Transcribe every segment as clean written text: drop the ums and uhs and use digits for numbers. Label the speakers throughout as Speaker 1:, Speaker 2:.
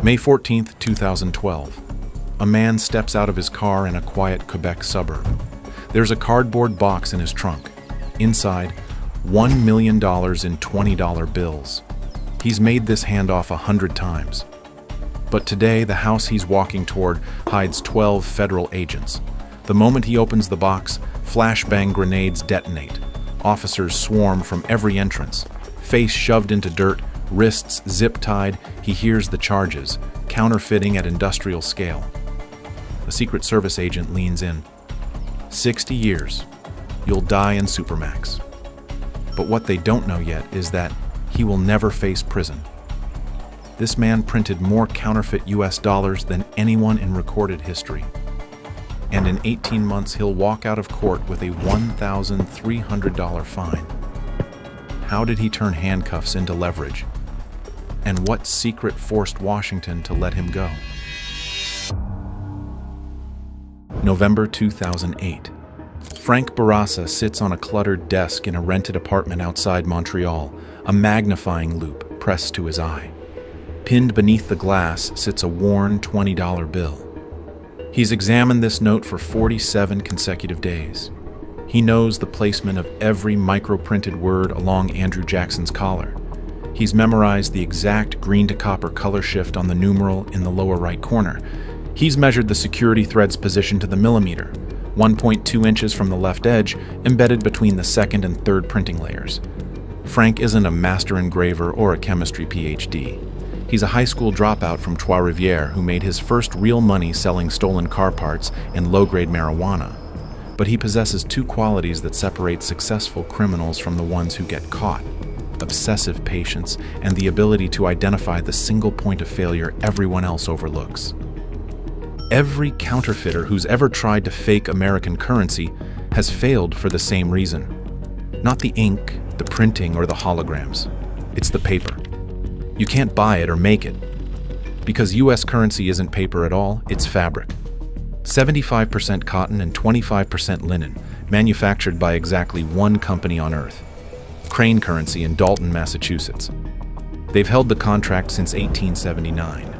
Speaker 1: May 14, 2012. A man steps out of his car in a quiet Quebec suburb. There's a cardboard box in his trunk. Inside, $1 million in $20 bills. He's made this handoff 100 times. But today, the house he's walking toward hides 12 federal agents. The moment he opens the box, flashbang grenades detonate. Officers swarm from every entrance. Face shoved into dirt, wrists zip-tied, he hears the charges. Counterfeiting at industrial scale. A Secret Service agent leans in. 60 years. You'll die in Supermax. But what they don't know yet is that he will never face prison. This man printed more counterfeit US dollars than anyone in recorded history. And in 18 months, he'll walk out of court with a $1,300 fine. How did he turn handcuffs into leverage? And what secret forced Washington to let him go? November 2008. Frank Bourassa sits on a cluttered desk in a rented apartment outside Montreal, a magnifying loupe pressed to his eye. Pinned beneath the glass sits a worn $20 bill. He's examined this note for 47 consecutive days. He knows the placement of every micro-printed word along Andrew Jackson's collar. He's memorized the exact green to copper color shift on the numeral in the lower right corner. He's measured the security thread's position to the millimeter, 1.2 inches from the left edge, embedded between the second and third printing layers. Frank isn't a master engraver or a chemistry PhD. He's a high school dropout from Trois-Rivières who made his first real money selling stolen car parts and low-grade marijuana. But he possesses two qualities that separate successful criminals from the ones who get caught: obsessive patience and the ability to identify the single point of failure everyone else overlooks. Every counterfeiter who's ever tried to fake American currency has failed for the same reason. Not the ink, the printing, or the holograms. It's the paper. You can't buy it or make it. Because US currency isn't paper at all, it's fabric. 75% cotton and 25% linen, manufactured by exactly one company on Earth. Crane Currency in Dalton, Massachusetts. They've held the contract since 1879.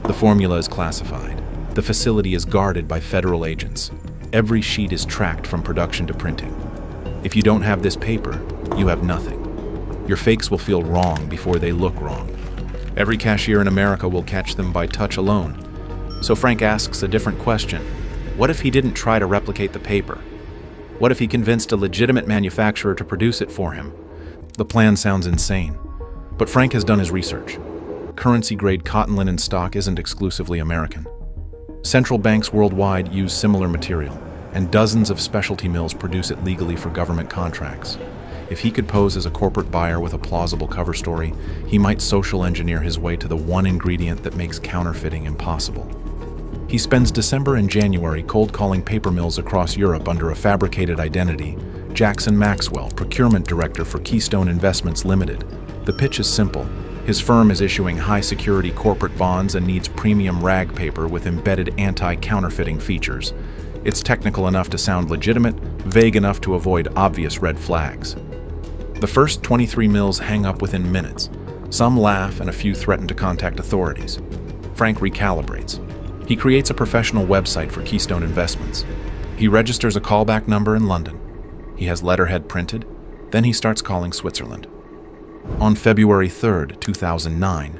Speaker 1: The formula is classified. The facility is guarded by federal agents. Every sheet is tracked from production to printing. If you don't have this paper, you have nothing. Your fakes will feel wrong before they look wrong. Every cashier in America will catch them by touch alone. So Frank asks a different question. What if he didn't try to replicate the paper? What if he convinced a legitimate manufacturer to produce it for him? The plan sounds insane, but Frank has done his research. Currency-grade cotton linen stock isn't exclusively American. Central banks worldwide use similar material, and dozens of specialty mills produce it legally for government contracts. If he could pose as a corporate buyer with a plausible cover story, he might social engineer his way to the one ingredient that makes counterfeiting impossible. He spends December and January cold-calling paper mills across Europe under a fabricated identity. Jackson Maxwell, procurement director for Keystone Investments Limited. The pitch is simple. His firm is issuing high-security corporate bonds and needs premium rag paper with embedded anti-counterfeiting features. It's technical enough to sound legitimate, vague enough to avoid obvious red flags. The first 23 mills hang up within minutes. Some laugh and a few threaten to contact authorities. Frank recalibrates. He creates a professional website for Keystone Investments. He registers a callback number in London. He has letterhead printed. Then he starts calling Switzerland. On February 3, 2009,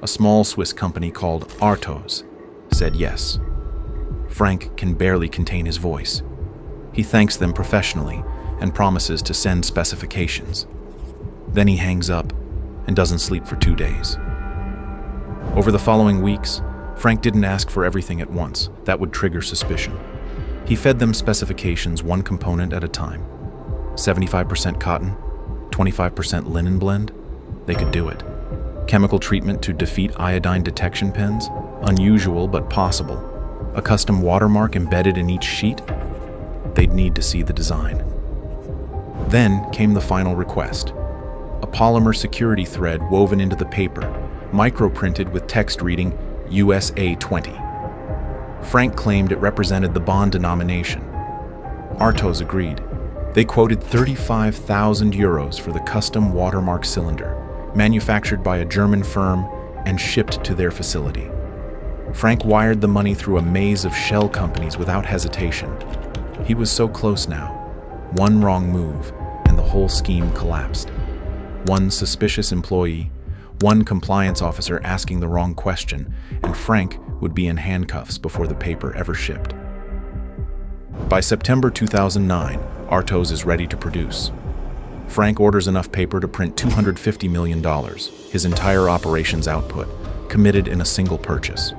Speaker 1: a small Swiss company called Artos said yes. Frank can barely contain his voice. He thanks them professionally and promises to send specifications. Then he hangs up and doesn't sleep for 2 days. Over the following weeks, Frank didn't ask for everything at once. That would trigger suspicion. He fed them specifications one component at a time. 75% cotton, 25% linen blend? They could do it. Chemical treatment to defeat iodine detection pens? Unusual but possible. A custom watermark embedded in each sheet? They'd need to see the design. Then came the final request. A polymer security thread woven into the paper, micro-printed with text reading USA 20. Frank claimed it represented the bond denomination. Artos agreed. They quoted 35,000 euros for the custom watermark cylinder, manufactured by a German firm, and shipped to their facility. Frank wired the money through a maze of shell companies without hesitation. He was so close now. One wrong move, and the whole scheme collapsed. One suspicious employee, one compliance officer asking the wrong question, and Frank would be in handcuffs before the paper ever shipped. By September 2009, Artos is ready to produce. Frank orders enough paper to print $250 million, his entire operations output, committed in a single purchase.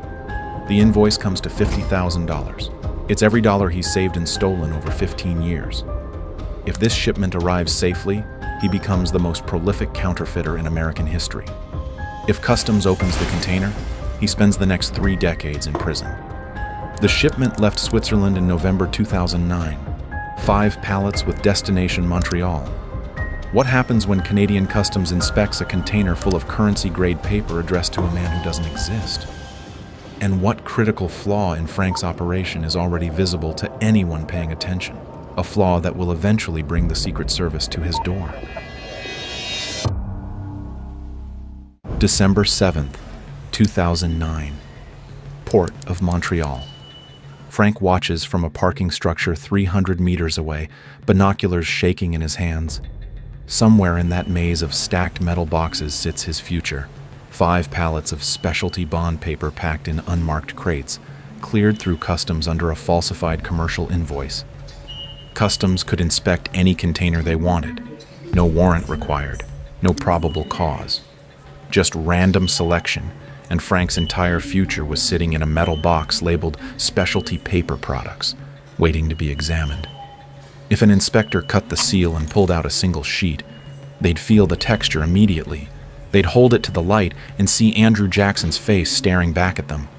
Speaker 1: The invoice comes to $50,000. It's every dollar he's saved and stolen over 15 years. If this shipment arrives safely, he becomes the most prolific counterfeiter in American history. If Customs opens the container, he spends the next 3 decades in prison. The shipment left Switzerland in November 2009, 5 pallets with destination Montreal. What happens when Canadian Customs inspects a container full of currency-grade paper addressed to a man who doesn't exist? And what critical flaw in Frank's operation is already visible to anyone paying attention? A flaw that will eventually bring the Secret Service to his door. December 7th, 2009. Port of Montreal. Frank watches from a parking structure 300 meters away, binoculars shaking in his hands. Somewhere in that maze of stacked metal boxes sits his future. 5 pallets of specialty bond paper packed in unmarked crates, cleared through Customs under a falsified commercial invoice. Customs could inspect any container they wanted. No warrant required, no probable cause. Just random selection, and Frank's entire future was sitting in a metal box labeled specialty paper products, waiting to be examined. If an inspector cut the seal and pulled out a single sheet, they'd feel the texture immediately. They'd hold it to the light and see Andrew Jackson's face staring back at them.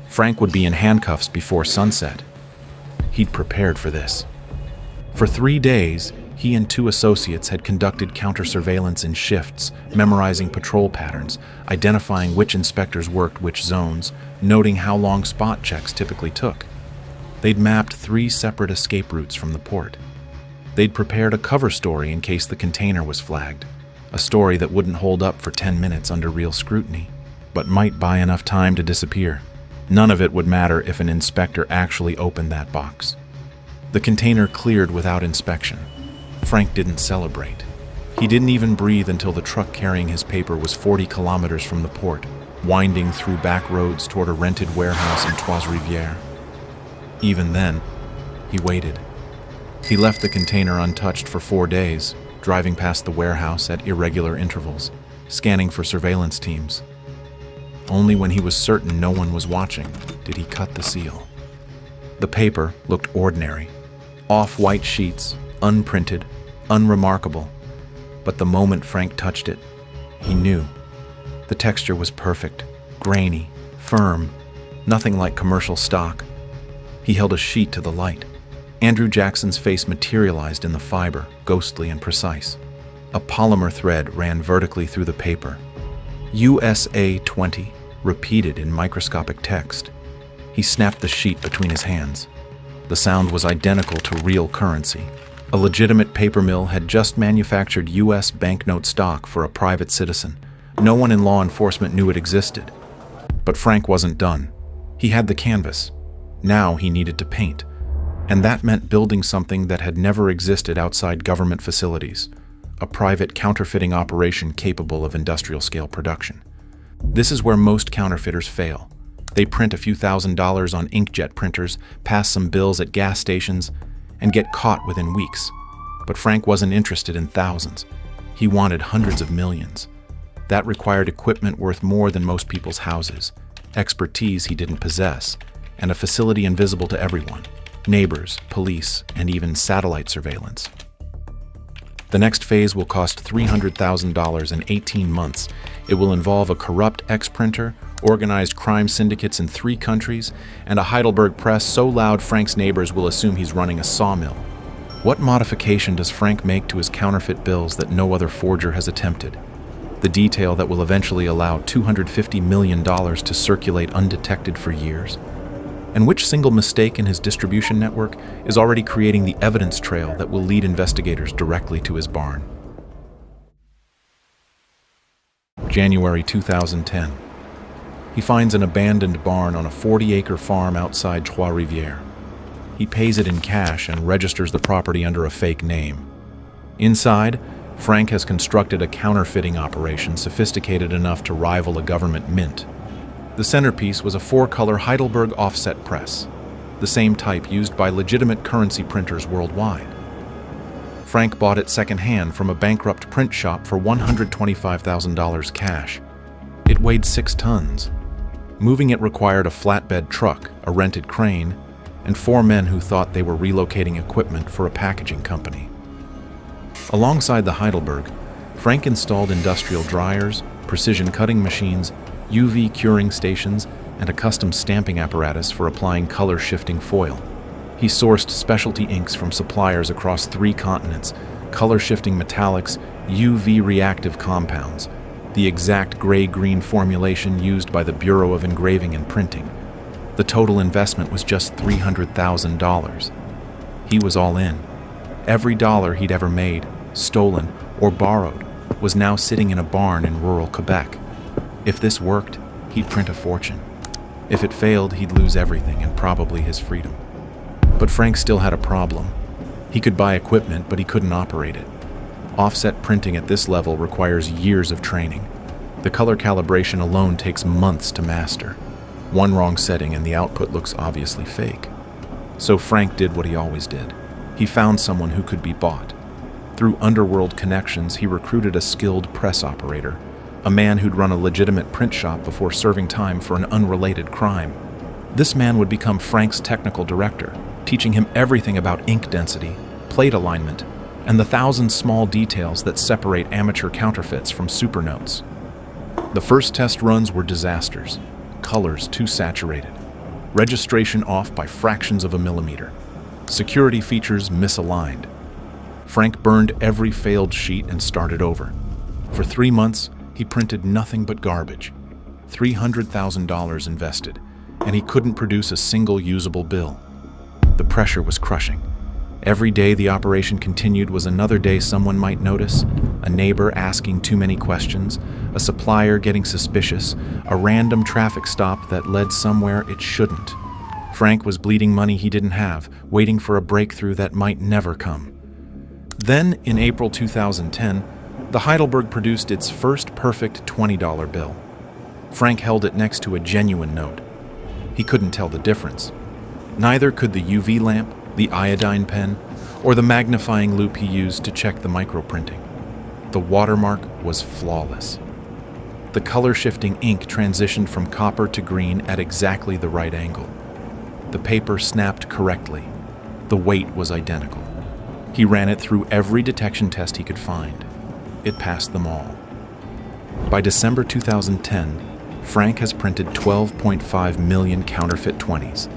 Speaker 1: Frank would be in handcuffs before sunset. He'd prepared for this. For 3 days, he and 2 associates had conducted counter-surveillance in shifts, memorizing patrol patterns, identifying which inspectors worked which zones, noting how long spot checks typically took. They'd mapped 3 separate escape routes from the port. They'd prepared a cover story in case the container was flagged, a story that wouldn't hold up for 10 minutes under real scrutiny, but might buy enough time to disappear. None of it would matter if an inspector actually opened that box. The container cleared without inspection. Frank didn't celebrate. He didn't even breathe until the truck carrying his paper was 40 kilometers from the port, winding through back roads toward a rented warehouse in Trois-Rivières. Even then, he waited. He left the container untouched for 4 days, driving past the warehouse at irregular intervals, scanning for surveillance teams. Only when he was certain no one was watching did he cut the seal. The paper looked ordinary. Off-white sheets, unprinted, unremarkable. But the moment Frank touched it, he knew. The texture was perfect, grainy, firm, nothing like commercial stock. He held a sheet to the light. Andrew Jackson's face materialized in the fiber, ghostly and precise. A polymer thread ran vertically through the paper. USA 20, repeated in microscopic text. He snapped the sheet between his hands. The sound was identical to real currency. A legitimate paper mill had just manufactured U.S. banknote stock for a private citizen. No one in law enforcement knew it existed. But Frank wasn't done. He had the canvas. Now he needed to paint. And that meant building something that had never existed outside government facilities, a private counterfeiting operation capable of industrial-scale production. This is where most counterfeiters fail. They print a few $1,000s on inkjet printers, pass some bills at gas stations, and get caught within weeks. But Frank wasn't interested in thousands. He wanted hundreds of millions. That required equipment worth more than most people's houses, expertise he didn't possess, and a facility invisible to everyone. Neighbors, police, and even satellite surveillance. The next phase will cost $300,000 in 18 months. It will involve a corrupt ex-printer, organized crime syndicates in 3 countries, and a Heidelberg press so loud Frank's neighbors will assume he's running a sawmill. What modification does Frank make to his counterfeit bills that no other forger has attempted? The detail that will eventually allow $250 million to circulate undetected for years? And which single mistake in his distribution network is already creating the evidence trail that will lead investigators directly to his barn? January 2010. He finds an abandoned barn on a 40-acre farm outside Trois-Rivières. He pays it in cash and registers the property under a fake name. Inside, Frank has constructed a counterfeiting operation sophisticated enough to rival a government mint. The centerpiece was a 4-color Heidelberg offset press, the same type used by legitimate currency printers worldwide. Frank bought it secondhand from a bankrupt print shop for $125,000 cash. It weighed 6 tons. Moving it required a flatbed truck, a rented crane, and 4 men who thought they were relocating equipment for a packaging company. Alongside the Heidelberg, Frank installed industrial dryers, precision cutting machines, UV curing stations, and a custom stamping apparatus for applying color-shifting foil. He sourced specialty inks from suppliers across 3 continents, color-shifting metallics, UV reactive compounds, the exact gray-green formulation used by the Bureau of Engraving and Printing. The total investment was just $300,000. He was all in. Every dollar he'd ever made, stolen, or borrowed was now sitting in a barn in rural Quebec. If this worked, he'd print a fortune. If it failed, he'd lose everything and probably his freedom. But Frank still had a problem. He could buy equipment, but he couldn't operate it. Offset printing at this level requires years of training. The color calibration alone takes months to master. One wrong setting and the output looks obviously fake. So Frank did what he always did. He found someone who could be bought. Through underworld connections, he recruited a skilled press operator, a man who'd run a legitimate print shop before serving time for an unrelated crime. This man would become Frank's technical director, teaching him everything about ink density, plate alignment, and the 1,000 small details that separate amateur counterfeits from supernotes. The first test runs were disasters. Colors too saturated. Registration off by fractions of a millimeter. Security features misaligned. Frank burned every failed sheet and started over. For 3 months, he printed nothing but garbage. $300,000 invested, and he couldn't produce a single usable bill. The pressure was crushing. Every day the operation continued was another day someone might notice, a neighbor asking too many questions, a supplier getting suspicious, a random traffic stop that led somewhere it shouldn't. Frank was bleeding money he didn't have, waiting for a breakthrough that might never come. Then, in April 2010, the Heidelberg produced its first perfect $20 bill. Frank held it next to a genuine note. He couldn't tell the difference. Neither could the UV lamp, the iodine pen, or the magnifying loupe he used to check the microprinting. The watermark was flawless. The color-shifting ink transitioned from copper to green at exactly the right angle. The paper snapped correctly. The weight was identical. He ran it through every detection test he could find. It passed them all. By December 2010, Frank has printed 12.5 million counterfeit 20s,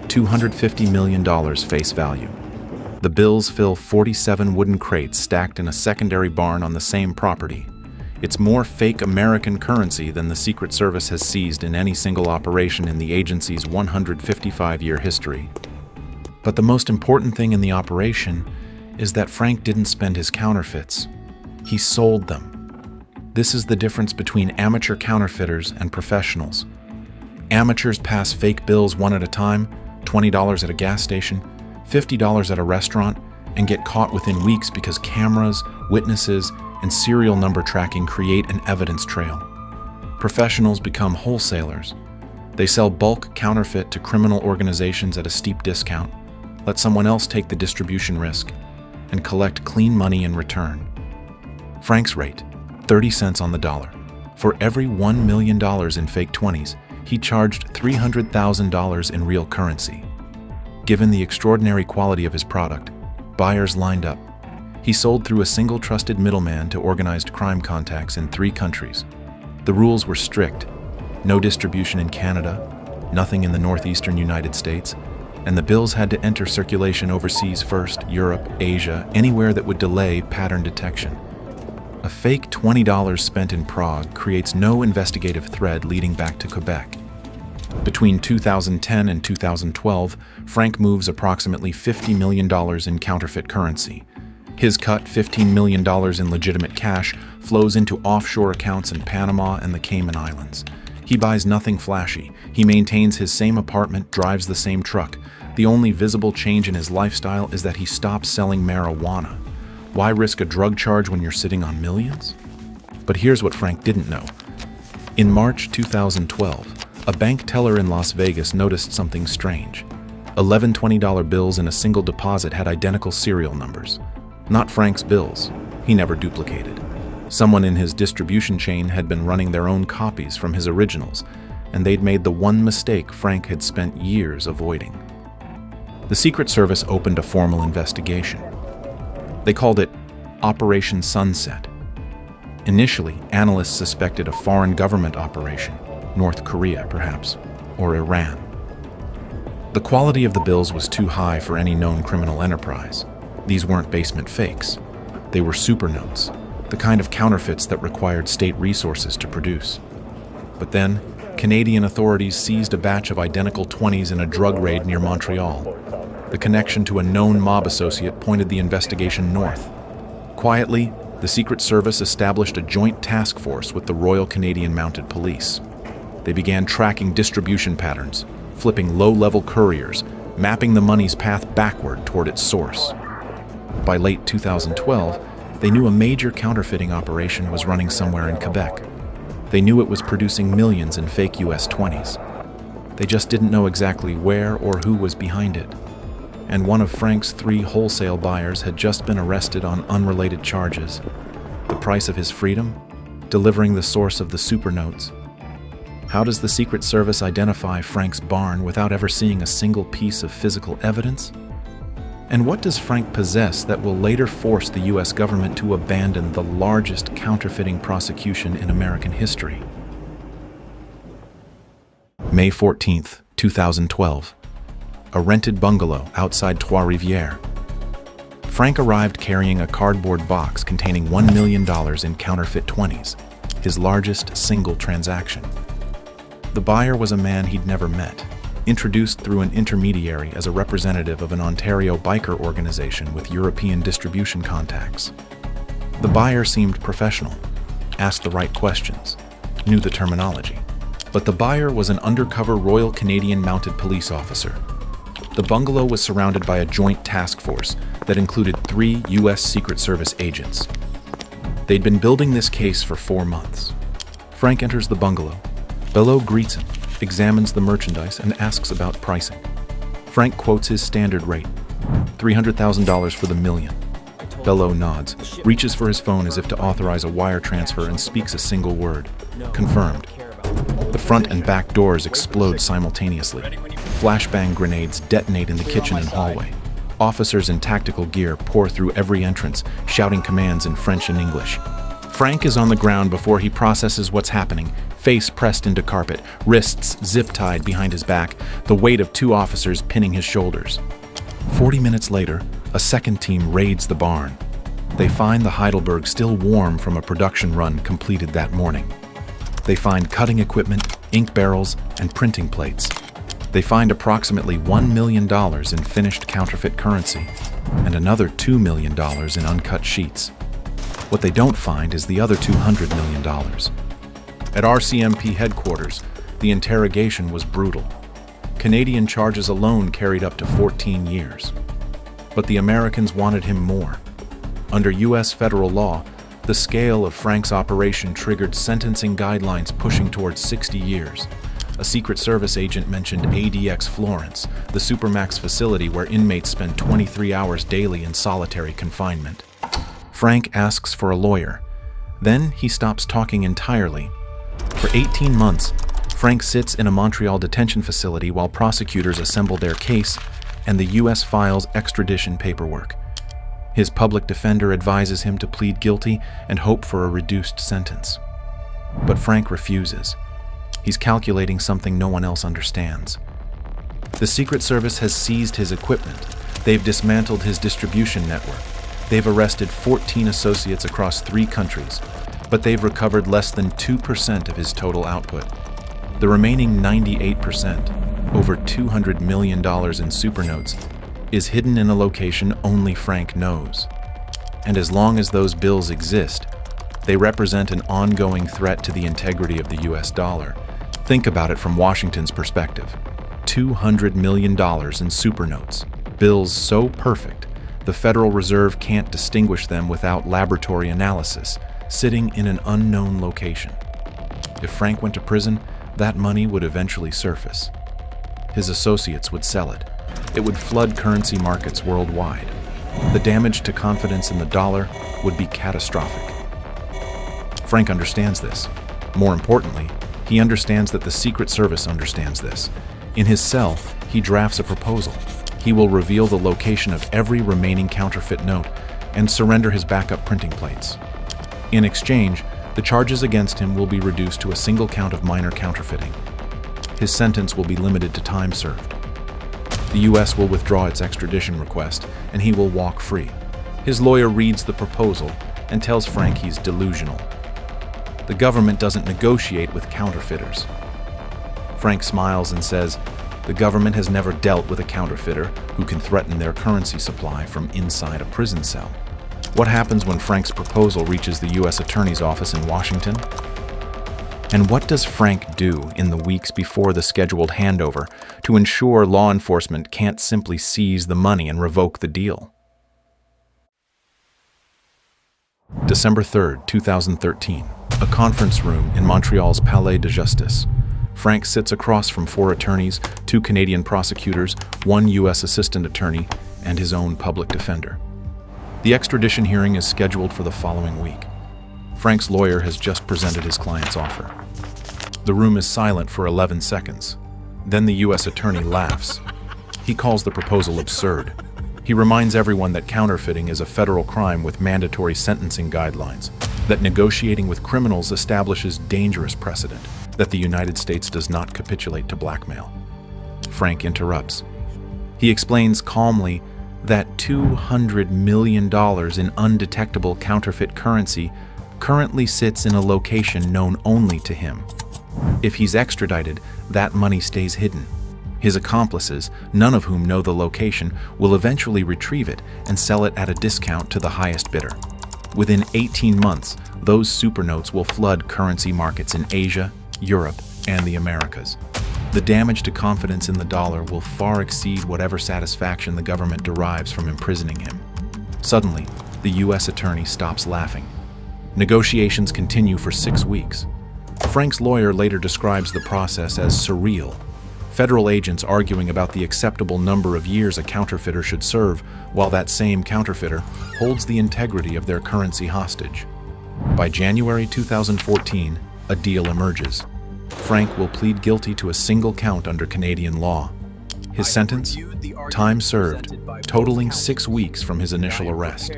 Speaker 1: $250 million face value. The bills fill 47 wooden crates stacked in a secondary barn on the same property. It's more fake American currency than the Secret Service has seized in any single operation in the agency's 155-year history. But the most important thing in the operation is that Frank didn't spend his counterfeits. He sold them. This is the difference between amateur counterfeiters and professionals. Amateurs pass fake bills one at a time, $20 at a gas station, $50 at a restaurant, and get caught within weeks because cameras, witnesses, and serial number tracking create an evidence trail. Professionals become wholesalers. They sell bulk counterfeit to criminal organizations at a steep discount, let someone else take the distribution risk, and collect clean money in return. Frank's rate, 30 cents on the dollar. For every $1 million in fake 20s, he charged $300,000 in real currency. Given the extraordinary quality of his product, buyers lined up. He sold through a single trusted middleman to organized crime contacts in 3 countries. The rules were strict. No distribution in Canada, nothing in the northeastern United States, and the bills had to enter circulation overseas first, Europe, Asia, anywhere that would delay pattern detection. A fake $20 spent in Prague creates no investigative thread leading back to Quebec. Between 2010 and 2012, Frank moves approximately $50 million in counterfeit currency. His cut, $15 million in legitimate cash, flows into offshore accounts in Panama and the Cayman Islands. He buys nothing flashy. He maintains his same apartment, drives the same truck. The only visible change in his lifestyle is that he stops selling marijuana. Why risk a drug charge when you're sitting on millions? But here's what Frank didn't know. In March 2012, a bank teller in Las Vegas noticed something strange. 11 $20 bills in a single deposit had identical serial numbers. Not Frank's bills. He never duplicated. Someone in his distribution chain had been running their own copies from his originals, and they'd made the one mistake Frank had spent years avoiding. The Secret Service opened a formal investigation. They called it Operation Sunset. Initially, analysts suspected a foreign government operation, North Korea perhaps, or Iran. The quality of the bills was too high for any known criminal enterprise. These weren't basement fakes. They were super notes, the kind of counterfeits that required state resources to produce. But then, Canadian authorities seized a batch of identical 20s in a drug raid near Montreal. The connection to a known mob associate pointed the investigation north. Quietly, the Secret Service established a joint task force with the Royal Canadian Mounted Police. They began tracking distribution patterns, flipping low-level couriers, mapping the money's path backward toward its source. By late 2012, they knew a major counterfeiting operation was running somewhere in Quebec. They knew it was producing millions in fake US 20s. They just didn't know exactly where or who was behind it. And one of Frank's 3 wholesale buyers had just been arrested on unrelated charges. The price of his freedom? Delivering the source of the super notes. How does the Secret Service identify Frank's barn without ever seeing a single piece of physical evidence? And what does Frank possess that will later force the US government to abandon the largest counterfeiting prosecution in American history? May 14th, 2012. A rented bungalow outside Trois-Rivières. Frank arrived carrying a cardboard box containing $1 million in counterfeit 20s, his largest single transaction. The buyer was a man he'd never met, introduced through an intermediary as a representative of an Ontario biker organization with European distribution contacts. The buyer seemed professional, asked the right questions, knew the terminology. But the buyer was an undercover Royal Canadian Mounted Police officer. The bungalow was surrounded by a joint task force that included 3 U.S. Secret Service agents. They'd been building this case for 4 months. Frank enters the bungalow. Belleau greets him, examines the merchandise, and asks about pricing. Frank quotes his standard rate, $300,000 for the million. Belleau nods, reaches for his phone as if to authorize a wire transfer, and speaks a single word, confirmed. The front and back doors explode simultaneously. Flashbang grenades detonate in the kitchen and hallway. Officers in tactical gear pour through every entrance, shouting commands in French and English. Frank is on the ground before he processes what's happening, face pressed into carpet, wrists zip-tied behind his back, the weight of 2 officers pinning his shoulders. 40 minutes later, a second team raids the barn. They find the Heidelberg still warm from a production run completed that morning. They find cutting equipment, ink barrels, and printing plates. They find approximately $1 million in finished counterfeit currency and another $2 million in uncut sheets. What they don't find is the other $200 million. At RCMP headquarters, the interrogation was brutal. Canadian charges alone carried up to 14 years. But the Americans wanted him more. Under U.S. federal law, the scale of Frank's operation triggered sentencing guidelines pushing towards 60 years. A Secret Service agent mentioned ADX Florence, the Supermax facility where inmates spend 23 hours daily in solitary confinement. Frank asks for a lawyer. Then he stops talking entirely. For 18 months, Frank sits in a Montreal detention facility while prosecutors assemble their case and the U.S. files extradition paperwork. His public defender advises him to plead guilty and hope for a reduced sentence. But Frank refuses. He's calculating something no one else understands. The Secret Service has seized his equipment. They've dismantled his distribution network. They've arrested 14 associates across 3 countries, but they've recovered less than 2% of his total output. The remaining 98%, over $200 million in supernotes, is hidden in a location only Frank knows. And as long as those bills exist, they represent an ongoing threat to the integrity of the US dollar Think about it from Washington's perspective. $200 million in super notes, bills so perfect, the Federal Reserve can't distinguish them without laboratory analysis, sitting in an unknown location. If Frank went to prison, that money would eventually surface. His associates would sell it. It would flood currency markets worldwide. The damage to confidence in the dollar would be catastrophic. Frank understands this. More importantly, he understands that the Secret Service understands this. In his cell, he drafts a proposal. He will reveal the location of every remaining counterfeit note and surrender his backup printing plates. In exchange, the charges against him will be reduced to a single count of minor counterfeiting. His sentence will be limited to time served. The U.S. will withdraw its extradition request, and he will walk free. His lawyer reads the proposal and tells Frank he's delusional. The government doesn't negotiate with counterfeiters. Frank smiles and says, the government has never dealt with a counterfeiter who can threaten their currency supply from inside a prison cell. What happens when Frank's proposal reaches the U.S. Attorney's office in Washington? And what does Frank do in the weeks before the scheduled handover to ensure law enforcement can't simply seize the money and revoke the deal? December 3, 2013, a conference room in Montreal's Palais de Justice. Frank sits across from 4 attorneys, 2 Canadian prosecutors, 1 U.S. assistant attorney, and his own public defender. The extradition hearing is scheduled for the following week. Frank's lawyer has just presented his client's offer. The room is silent for 11 seconds. Then the U.S. attorney laughs. He calls the proposal absurd. He reminds everyone that counterfeiting is a federal crime with mandatory sentencing guidelines, that negotiating with criminals establishes dangerous precedent, that the United States does not capitulate to blackmail. Frank interrupts. He explains calmly that $200 million in undetectable counterfeit currency currently sits in a location known only to him. If he's extradited, that money stays hidden. His accomplices, none of whom know the location, will eventually retrieve it and sell it at a discount to the highest bidder. Within 18 months, those supernotes will flood currency markets in Asia, Europe, and the Americas. The damage to confidence in the dollar will far exceed whatever satisfaction the government derives from imprisoning him. Suddenly, the U.S. attorney stops laughing. Negotiations continue for 6 weeks. Frank's lawyer later describes the process as surreal. Federal agents arguing about the acceptable number of years a counterfeiter should serve, while that same counterfeiter holds the integrity of their currency hostage. By January 2014, a deal emerges. Frank will plead guilty to a single count under Canadian law. His sentence? Time served, totaling 6 weeks from his initial arrest.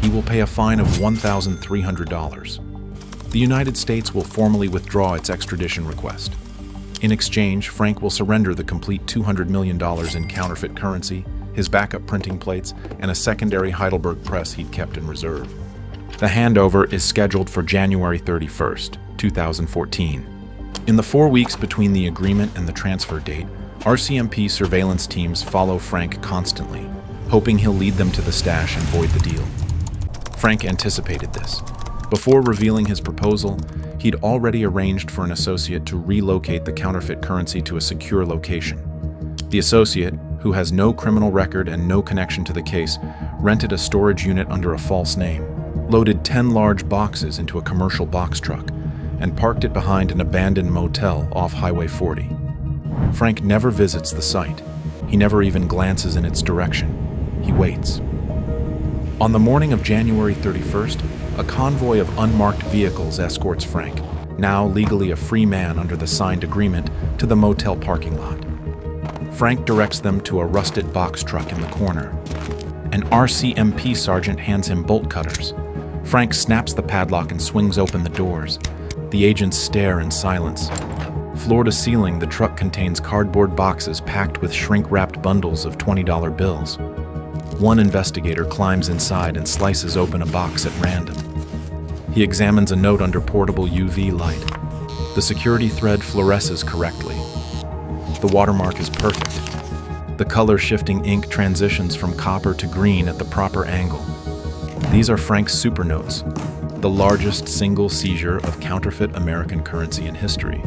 Speaker 1: He will pay a fine of $1,300. The United States will formally withdraw its extradition request. In exchange, Frank will surrender the complete $200 million in counterfeit currency, his backup printing plates, and a secondary Heidelberg press he'd kept in reserve. The handover is scheduled for January 31st, 2014. In the 4 weeks between the agreement and the transfer date, RCMP surveillance teams follow Frank constantly, hoping he'll lead them to the stash and void the deal. Frank anticipated this. Before revealing his proposal, he'd already arranged for an associate to relocate the counterfeit currency to a secure location. The associate, who has no criminal record and no connection to the case, rented a storage unit under a false name, loaded 10 large boxes into a commercial box truck, and parked it behind an abandoned motel off Highway 40. Frank never visits the site. He never even glances in its direction. He waits. On the morning of January 31st, a convoy of unmarked vehicles escorts Frank, now legally a free man under the signed agreement, to the motel parking lot. Frank directs them to a rusted box truck in the corner. An RCMP sergeant hands him bolt cutters. Frank snaps the padlock and swings open the doors. The agents stare in silence. Floor to ceiling, the truck contains cardboard boxes packed with shrink-wrapped bundles of $20 bills. One investigator climbs inside and slices open a box at random. He examines a note under portable UV light. The security thread fluoresces correctly. The watermark is perfect. The color-shifting ink transitions from copper to green at the proper angle. These are Frank's supernotes, the largest single seizure of counterfeit American currency in history.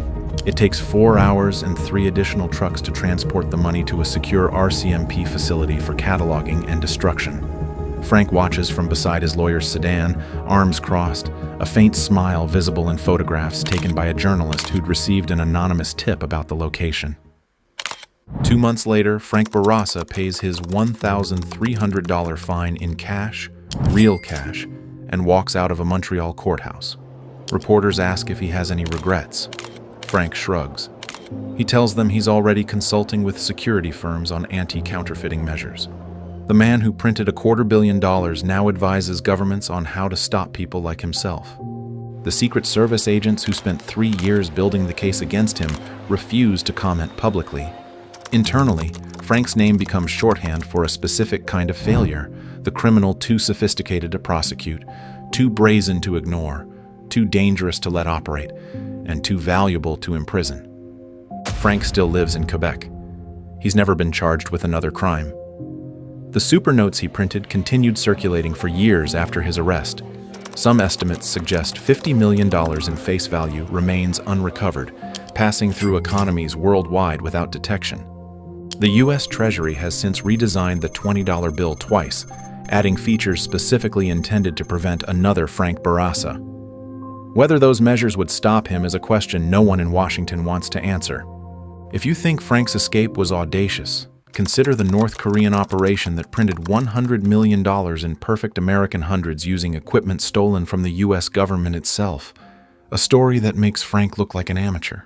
Speaker 1: It takes 4 hours and 3 additional trucks to transport the money to a secure RCMP facility for cataloging and destruction. Frank watches from beside his lawyer's sedan, arms crossed, a faint smile visible in photographs taken by a journalist who'd received an anonymous tip about the location. 2 months later, Frank Bourassa pays his $1,300 fine in cash, real cash, and walks out of a Montreal courthouse. Reporters ask if he has any regrets. Frank shrugs. He tells them he's already consulting with security firms on anti-counterfeiting measures. The man who printed $250 million now advises governments on how to stop people like himself. The Secret Service agents who spent 3 years building the case against him refuse to comment publicly. Internally, Frank's name becomes shorthand for a specific kind of failure, the criminal too sophisticated to prosecute, too brazen to ignore, too dangerous to let operate, and too valuable to imprison. Frank still lives in Quebec. He's never been charged with another crime. The super notes he printed continued circulating for years after his arrest. Some estimates suggest $50 million in face value remains unrecovered, passing through economies worldwide without detection. The U.S. Treasury has since redesigned the $20 bill twice, adding features specifically intended to prevent another Frank Bourassa. Whether those measures would stop him is a question no one in Washington wants to answer. If you think Frank's escape was audacious, consider the North Korean operation that printed $100 million in perfect American hundreds using equipment stolen from the U.S. government itself, a story that makes Frank look like an amateur.